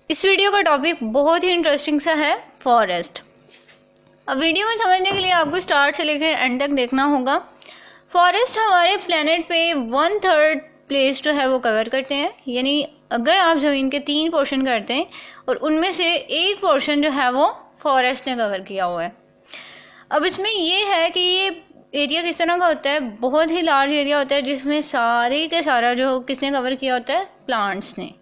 इस वीडियो का टॉपिक बहुत ही इंटरेस्टिंग सा है, फॉरेस्ट। अब वीडियो को समझने के लिए आपको स्टार्ट से लेकर एंड तक देखना होगा। फॉरेस्ट हमारे प्लेनेट पे 1/3 प्लेस जो है वो कवर करते हैं, यानी अगर आप ज़मीन के 3 पोर्शन करते हैं और उनमें से 1 पोर्शन जो है वो फॉरेस्ट ने कवर किया हुआ है। अब इसमें ये है कि ये एरिया किस तरह का होता है, बहुत ही लार्ज एरिया होता है जिसमें सारे के सारा जो किसने कवर किया होता है, प्लांट्स ने।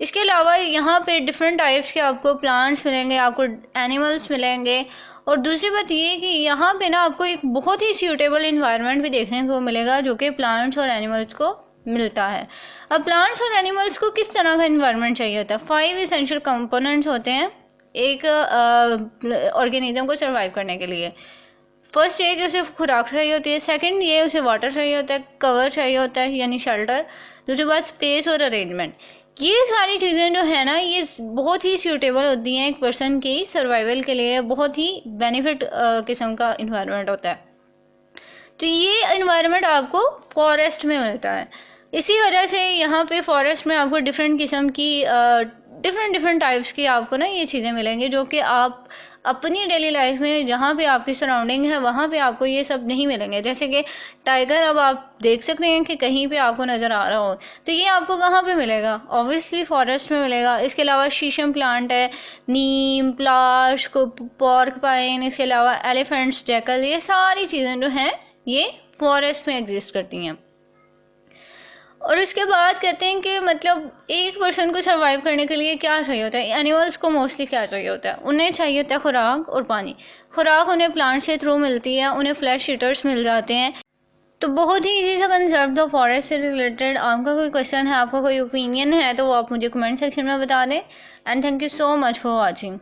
इसके अलावा यहाँ पे डिफरेंट टाइप्स के आपको प्लांट्स मिलेंगे, आपको एनिमल्स मिलेंगे, और दूसरी बात ये कि यहाँ पे ना आपको एक बहुत ही सूटेबल इन्वायरमेंट भी देखने को मिलेगा जो कि प्लांट्स और एनिमल्स को मिलता है। अब प्लांट्स और एनिमल्स को किस तरह का इन्वायरमेंट चाहिए होता है? 5 इसेंशियल कंपोनेंट्स होते हैं एक ऑर्गेनिज्म को सर्वाइव करने के लिए। फर्स्ट ये कि उसे खुराक चाहिए होती है, सेकंड ये उसे वाटर चाहिए होता है, कवर चाहिए होता है यानी शेल्टर, दूसरी बात स्पेस और अरेंजमेंट। ये सारी चीज़ें जो है ना ये बहुत ही सूटेबल होती हैं एक पर्सन की सर्वाइवल के लिए, बहुत ही बेनिफिट किस्म का इन्वायरमेंट होता है। तो ये इन्वायरमेंट आपको फॉरेस्ट में मिलता है। इसी वजह से यहाँ पे फॉरेस्ट में आपको डिफरेंट किस्म की डिफरेंट टाइप्स की आपको ना ये चीज़ें मिलेंगी जो कि आप अपनी डेली लाइफ में जहाँ पे आपकी सराउंडिंग है वहाँ पे आपको ये सब नहीं मिलेंगे। जैसे कि टाइगर अब आप देख सकते हैं कि कहीं पे आपको नज़र आ रहा हो, तो ये आपको कहाँ पे मिलेगा? ऑब्वियसली फॉरेस्ट में मिलेगा। इसके अलावा शीशम प्लांट है, नीम, प्लाश, पॉर्क पाइन, इसके अलावा एलिफेंट्स, जैकल, ये सारी चीज़ें जो हैं ये फॉरेस्ट में एग्जिस्ट करती हैं। और इसके बाद कहते हैं कि मतलब एक पर्सन को सर्वाइव करने के लिए क्या चाहिए होता है? एनिमल्स को मोस्टली क्या चाहिए होता है? उन्हें चाहिए होता है खुराक और पानी। खुराक उन्हें प्लांट से थ्रू मिलती है, उन्हें फ्लैश ईटर्स मिल जाते हैं। तो बहुत ही इजी सा कंसेप्ट था फॉरेस्ट से रिलेटेड। आपका कोई क्वेश्चन है, आपका कोई ओपिनियन है तो वो आप मुझे कमेंट सेक्शन में बता दें। And thank you so much for watching.